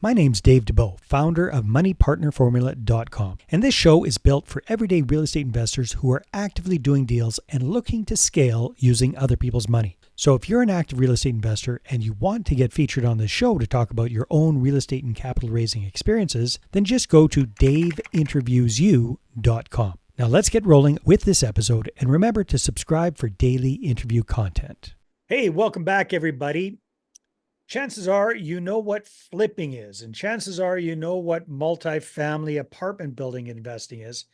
My name's Dave DeBow, founder of MoneyPartnerFormula.com, and this show is built for everyday real estate investors who are actively doing deals and looking to scale using other people's money. So if you're an active real estate investor and you want to get featured on this show to talk about your own real estate and capital raising experiences, then just go to daveinterviewsyou.com. Now let's get rolling with this episode, and remember to subscribe for daily interview content. Hey, welcome back, everybody. Chances are you know what flipping is, and chances are you know what multifamily apartment building investing is.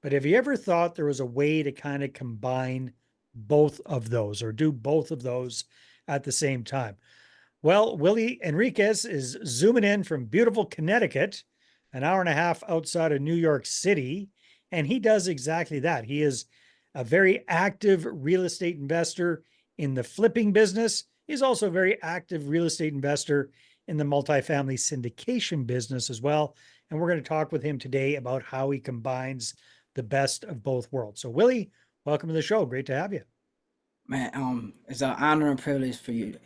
But have you ever thought there was a way to kind of combine both of those or do both of those at the same time? Well, Willie Henriquez is zooming in from beautiful Connecticut, an hour and a half outside of New York City, and he does exactly that. He is a very active real estate investor in the flipping business. He's also a very active real estate investor in the multifamily syndication business as well. And we're going to talk with him today about how he combines the best of both worlds. So, Willie, welcome to the show. Great to have you. Man, it's an honor and privilege for you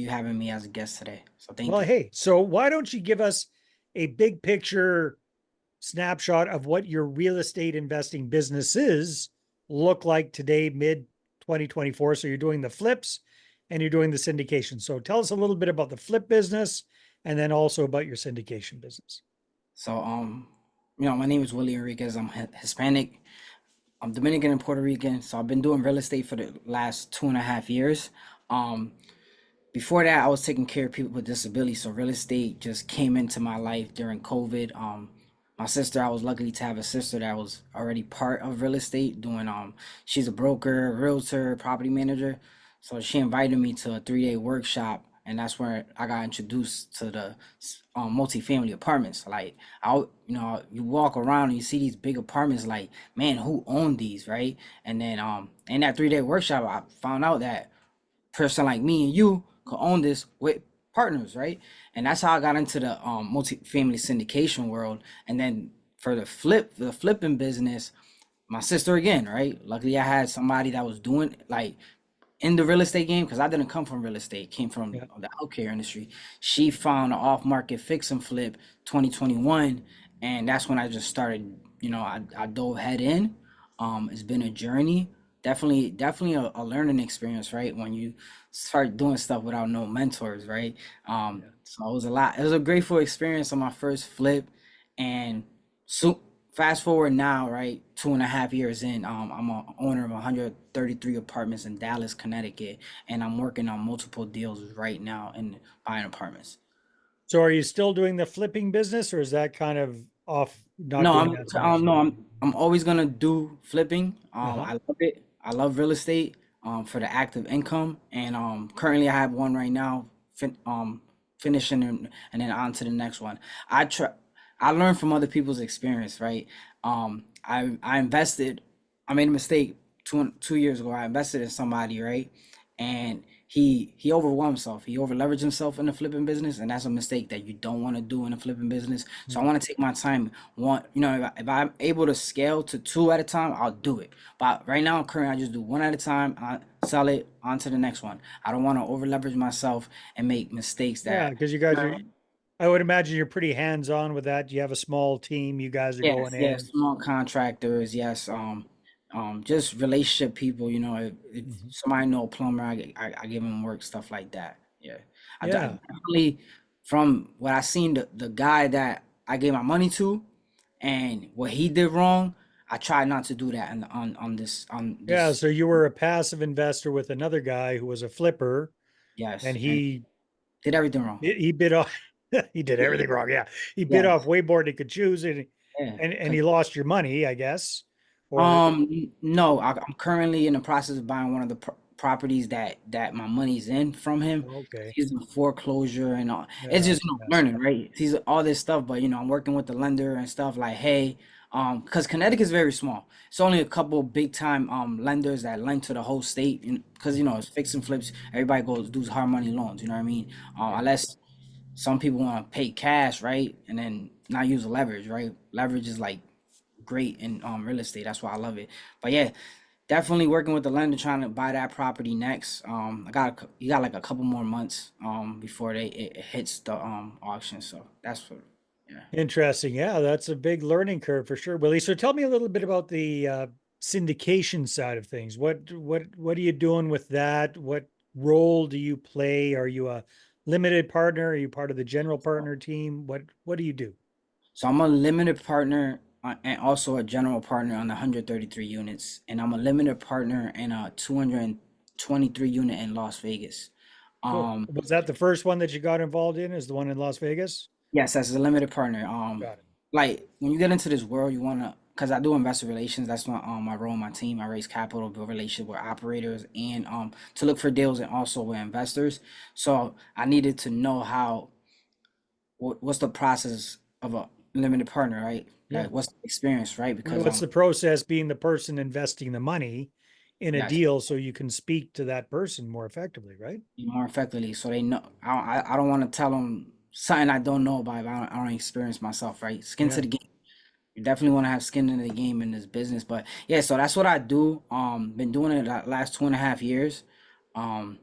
having me as a guest today. So thank Well, you. hey, so why don't you give us a big picture snapshot of what your real estate investing businesses look like today, mid 2024? So you're doing the flips and you're doing the syndication. So tell us a little bit about the flip business and then also about your syndication business. So my name is Willie Henriquez. I'm Hispanic. I'm Dominican and Puerto Rican. So I've been doing real estate for the last 2.5 years. Um, Before that, I was taking care of people with disabilities. So real estate just came into my life during COVID. My sister, I was lucky to have a sister that was already part of real estate doing she's a broker, realtor, property manager. So she invited me to a 3-day workshop, and that's where I got introduced to the multifamily apartments. Like you walk around and you see these big apartments, like, man, who owned these, right? And then in that 3-day workshop, I found out that person like me and you could own this with partners, right? And that's how I got into the multifamily syndication world. And then for the flipping business, my sister again, right? Luckily, I had somebody that was doing like in the real estate game because I didn't come from real estate, came from Yeah. the healthcare industry. She found an off-market fix and flip 2021, and that's when I just started. I dove head in. It's been a journey. Definitely a learning experience, right? When you start doing stuff without no mentors, right? Yeah. So it was a lot. It was a grateful experience on my first flip, and so fast forward now, right? 2.5 years in, I'm a owner of 133 apartments in Dallas, Connecticut, and I'm working on multiple deals right now and buying apartments. So are you still doing the flipping business or is that kind of off, not No, doing that so much? I'm always gonna do flipping. Uh-huh. I love it. I love real estate. For the active income, and currently I have one right now. Finishing and then on to the next one. I try. I learn from other people's experience, right? I invested. I made a mistake 2 years ago. I invested in somebody, right? And he overwhelmed himself. He over leveraged himself in the flipping business, and that's a mistake that you don't want to do in a flipping business. So I Mhm. want to take my time. If I'm able to scale to two at a time, I'll do it. But right now, currently, I just do one at a time. I sell it on to the next one. I don't want to over leverage myself and make mistakes Yeah, that. because you guys are, I would imagine you're pretty hands-on with that. You have a small team, you guys are going Yes, yes, in. small contractors, yes, just relationship people. If Mhm. somebody know a plumber, I give him work, stuff like that. Yeah, I Yeah. definitely, from what I seen, the guy that I gave my money to, and what he did wrong, I try not to do that on Yeah. this. So you were a passive investor with another guy who was a flipper and Yes, and he did everything wrong. he bit off he did Yeah, everything wrong. Yeah. He bit yes, off way more than he could choose and yeah. and he lost your money, I guess. Or No, I'm currently in the process of buying one of the properties that my money's in from him. okay. He's in foreclosure and all. It's Yeah, just it's a mess. learning, right? He's all this stuff, but I'm working with the lender and stuff like, hey, because Connecticut is very small. It's only a couple big time lenders that lend to the whole state, and because it's fix and flips. Everybody goes does hard money loans. You know what I mean? Yeah. Unless some people want to pay cash, right, and then not use leverage, right? Leverage is like great in real estate. That's why I love it. But yeah, definitely working with the lender trying to buy that property next. You got like a couple more months before it hits the auction. So that's what, yeah. Interesting. Yeah, that's a big learning curve for sure, Willie. So tell me a little bit about the syndication side of things. What are you doing with that? What role do you play? Are you a limited partner? Are you part of the general partner team? What do you do? So I'm a limited partner and also a general partner on the 133 units, and I'm a limited partner in a 223 unit in Las Vegas. Cool. Um, Was that the first one that you got involved in? Is the one in Las Vegas? yes, as a limited partner. Got it. Like when you get into this world, you wanna, because I do investor relations. That's my role in my team. I raise capital, build relationship with operators, and to look for deals and also with investors. So I needed to know how what's the process of a limited partner, right? Yeah. Like what's the experience, right? Because What's the process being the person investing the money in a yes, deal so you can speak to that person more effectively, right? more effectively, so they know. I don't want to tell them something I don't know about. If I don't experience myself, right? Skin to Yeah. the game. You definitely want to have skin in the game in this business. But yeah, so that's what I do. Been doing it the last 2.5 years. Um,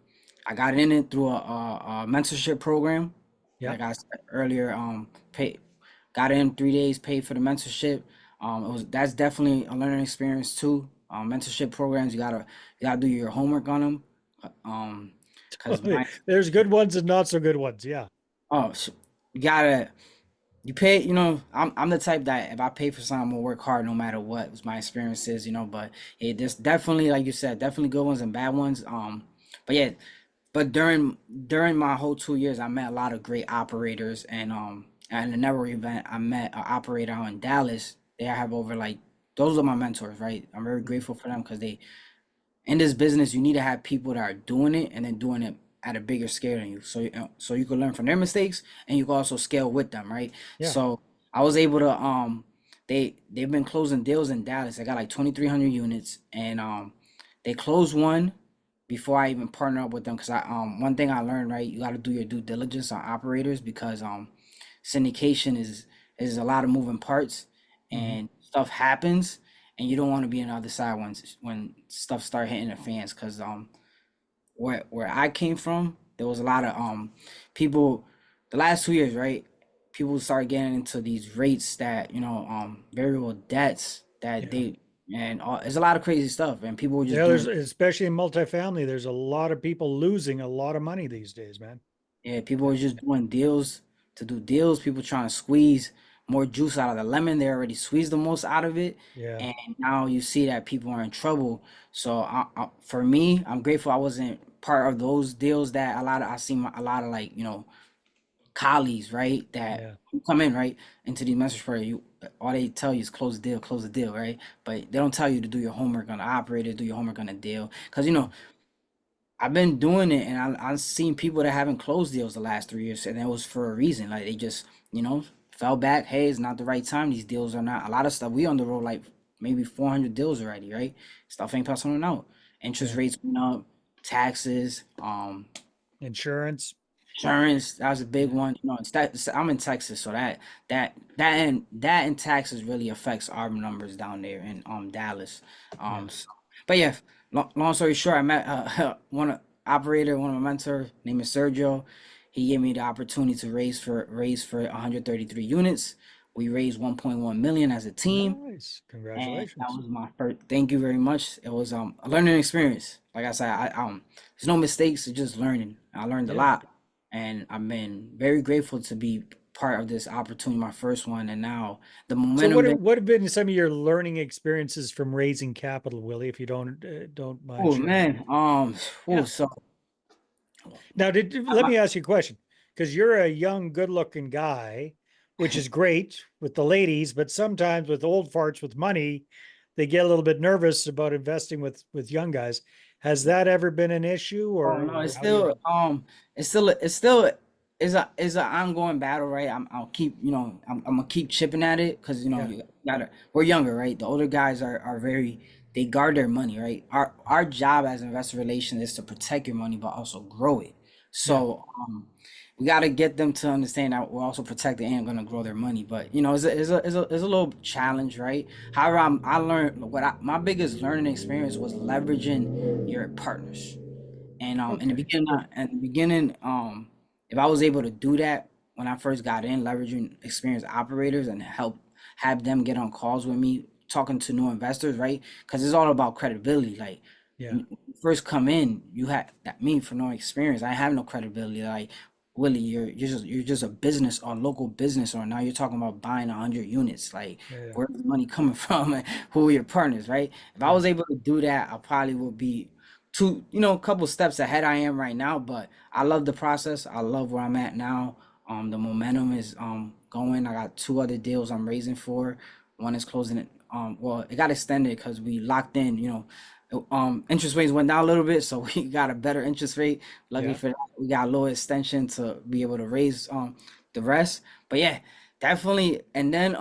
I got in it through a mentorship program. Yeah. Like I said earlier, got in 3 days, paid for the mentorship. That's definitely a learning experience too. Mentorship programs, you gotta do your homework on them. Because my There's good ones and not so good ones. Yeah. oh, you gotta you pay, I'm the type that if I pay for something, I'm gonna work hard no matter what my experience is, but there's definitely, like you said, definitely good ones and bad ones. But yeah, but during my whole 2 years, I met a lot of great operators, and at another event, I met an operator out in Dallas. They have over like those are my mentors, right? I'm very Mhm. grateful for them because they in this business, you need to have people that are doing it and then doing it at a bigger scale than you. So you can learn from their mistakes and you can also scale with them, right? Yeah. So I was able to they've been closing deals in Dallas. They got like 2,300 units, and they closed one before I even partner up with them, because I one thing I learned, right, you got to do your due diligence on operators, because syndication is a lot of moving parts Mhm. and stuff happens, and you don't want to be on the other side when stuff start hitting the fans, because where I came from, there was a lot of people the last 2 years, right? People started getting into these rates that, variable debts that Yeah. they and there's a lot of crazy stuff, and people were just Yeah, there's doing, especially in multifamily, there's a lot of people losing a lot of money these days, man. yeah, people were just doing deals to do deals. People trying to squeeze more juice out of the lemon. They already squeezed the most out of it, Yeah. and now you see that people are in trouble. So for me, I'm grateful I wasn't part of those deals. That I see a lot of, like, colleagues, right? That Yeah. you come in, right, into the message for you. All they tell you is close the deal, right? But they don't tell you to do your homework on the operator, do your homework on the deal, because I've been doing it, and I've seen people that haven't closed deals the last 3 years, and that was for a reason. Like, they just, fell back. Hey, it's not the right time. These deals are not a lot of stuff. We on the road like maybe 400 deals already, right? Stuff ain't passing out. Interest Yeah. rates went up, taxes, Insurance. insurance. That was a big Yeah. one. I'm in Texas, so that and taxes really affects our numbers down there in Dallas. Yeah. So, but yeah, long story short, I met one operator, one of my mentors, name is Sergio. He gave me the opportunity to raise for 133 units. We raised 1.1 million as a team, Nice. and that Congratulations. was my first. Thank you very much. It was a learning experience. Like I said, there's no mistakes. It's just learning. I learned a Yeah. lot, and I've been very grateful to be part of this opportunity, my first one, and now the So momentum been. what have been some of your learning experiences from raising capital, Willie, if you don't mind Oh sharing? man, Yeah. so Now, let I- me ask you a question, because you're a young, good-looking guy, which is great with the ladies, but sometimes with old farts with money, they get a little bit nervous about investing with young guys. Has that ever been an issue, Oh no, or how do you? it's still is a ongoing battle, right? I'll keep, I'm gonna keep chipping at it, because Yeah, you gotta, we're younger, right? The older guys are very, they guard their money, right? Our job as investor relations is to protect your money but also grow it. yeah, So we got to get them to understand that we're also protecting and going to grow their money. But it's a little challenge, right? However, I learned my biggest learning experience was leveraging your partners. And Okay. in the beginning, if I was able to do that when I first got in, leveraging experienced operators and help have them get on calls with me, talking to new investors, right? Because it's all about credibility. Like Yeah. when you first come in, you had that me for no experience. I have no credibility. Like Willie, you're just a business or local business, or now you're talking about buying 100 units. Like Yeah. Yeah. where's the money coming from, and who are your partners, right? If I Yeah. was able to do that, I probably would be a couple steps ahead I am right now. But I love the process. I love where I'm at now. The momentum is going. I got two other deals I'm raising for. One is closing it. Well, it got extended because we locked in. Interest rates went down a little bit, so we got a better interest rate. Luckily Yeah. for that, we got a lower extension to be able to raise the rest. But yeah, definitely. And then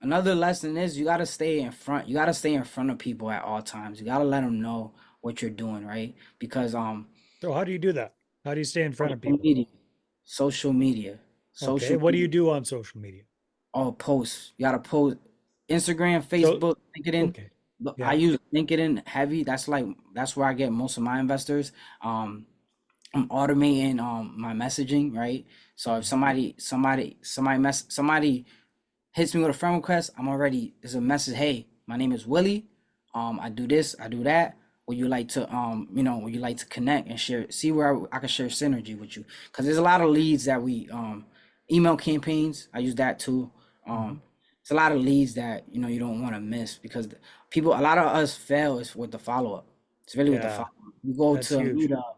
another lesson is you gotta stay in front. You gotta stay in front of people at all times. You gotta let them know what you're doing, right? Because So how do you do that? How do you stay in front of social people? media, social media, Okay. social What do you media, do on social media? all posts. You gotta post Instagram, So, Facebook, LinkedIn. okay. Look, I Yeah. use LinkedIn heavy. That's where I get most of my investors. I'm automating my messaging, right? So if Mhm. somebody hits me with a friend request, I'm already there's a message. Hey, my name is Willie. I do this, I do that. Would you like to connect and share? See where I can share synergy with you, because there's a lot of leads that we email campaigns. I use that too. Mhm. It's a lot of leads that you don't want to miss because people. A lot of us fail is with the follow up. It's really with the Yeah. follow up. You go That's to a huge. meetup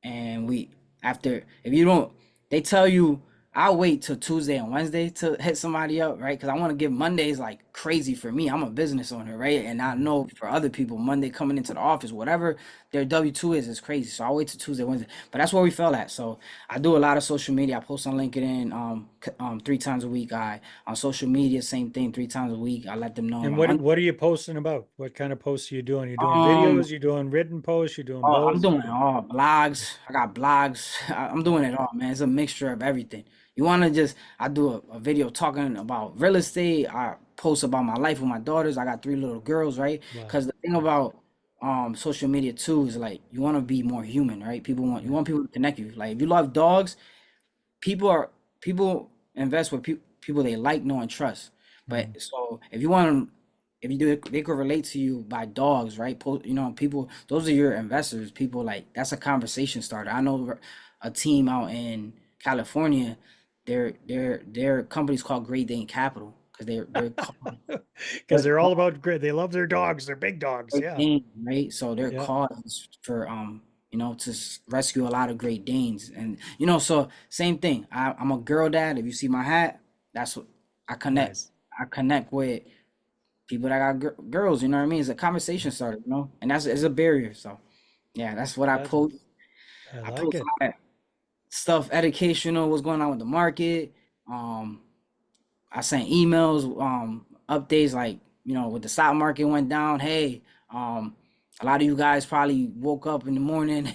and we after if you don't they tell you I'll wait till Tuesday and Wednesday to hit somebody up, right? Because I want to give Mondays like crazy for me. I'm a business owner, right? And I Mhm. know for other people, Monday coming into the office, whatever their W-2 is crazy. So I'll wait till Tuesday, Wednesday. But that's where we fell at. So I do a lot of social media. I post on LinkedIn 3 times a week. I on social media, same thing, 3 times a week. I let them know And I'm on. what are you posting about? What kind of posts are you doing? You doing Um, videos? You doing written posts? You doing Oh, I'm both? doing it all. Blogs. I got blogs. I'm Yeah. doing it all, man. It's a mixture of everything. You want to I do a video talking about real estate. I post about my life with my daughters. I got 3 little girls, right? Wow. Because the thing Yeah. about social media too is like you want to be more human, right? You Yeah. want people to connect you. Like if you love dogs, people invest with people they like, know, and trust. Mhm. But so if you want if you do it, they could relate to you by dogs, right? People, those are your investors. People like that's a conversation starter. I know a team out in California, their company's called Great Dane Capital because Because they're they're all called about grit. They love their dogs. They're big dogs. Great Yeah. Dane, right? So their Yeah. cause is for to rescue a lot of Great Danes, and so same thing. I'm a girl dad. If you see my hat, that's what I connect. Nice. I connect with people that got girls. You know what I mean? It's a conversation starter, and that's it's a barrier. So yeah, that's what I That's, post. I I like post it. a lot of stuff educational, what's going on with the market. Um, I sent emails, updates like, with the stock market went down. Hey, a lot of you guys probably woke up in the morning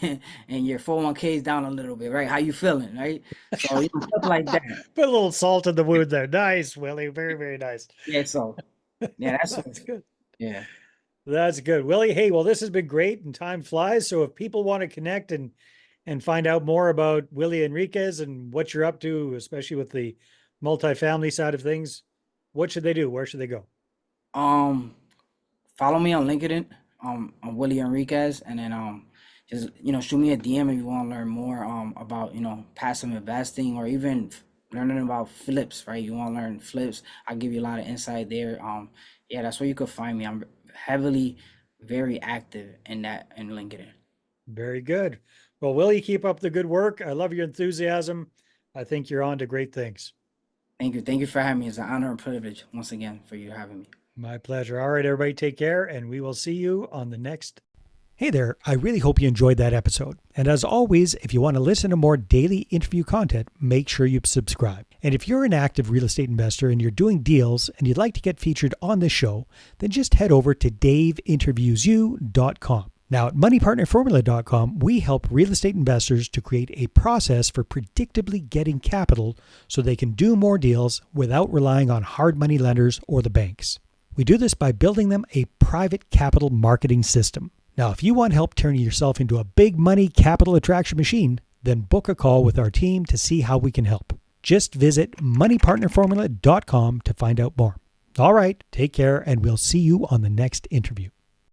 and your 401k is down a little bit, right? How you feeling, right? So, stuff like that. Put a little salt in the wound there. Nice, Willie. Very, very nice. Yeah, so yeah, that's what, That's good. yeah. That's good. Willie, hey, well, this has been great and time flies. So if people want to connect and find out more about Willie Enriquez and what you're up to, especially with the multifamily side of things, what should they do? Where should they go? Um, Follow me on LinkedIn, on Willie Henriquez, and then just shoot me a DM if you want to learn more about passive investing or even learning about flips. Right, you want to learn flips? I'll give you a lot of insight there. Yeah, that's where you could find me. I'm heavily, very active in LinkedIn. Very good. Well, Willie, keep up the good work. I love your enthusiasm. I think you're on to great things. Thank you for having me. It's an honor and privilege once again for you having me. My pleasure. All right, everybody, take care, and we will see you on the next. Hey there, I really hope you enjoyed that episode. And as always, if you want to listen to more daily interview content, make sure you subscribe. And if you're an active real estate investor and you're doing deals and you'd like to get featured on this show, then just head over to daveinterviewsyou.com. Now, at moneypartnerformula.com, we help real estate investors to create a process for predictably getting capital so they can do more deals without relying on hard money lenders or the banks. We do this by building them a private capital marketing system. Now, if you want help turning yourself into a big money capital attraction machine, then book a call with our team to see how we can help. Just visit moneypartnerformula.com to find out more. All right, take care, and we'll see you on the next interview.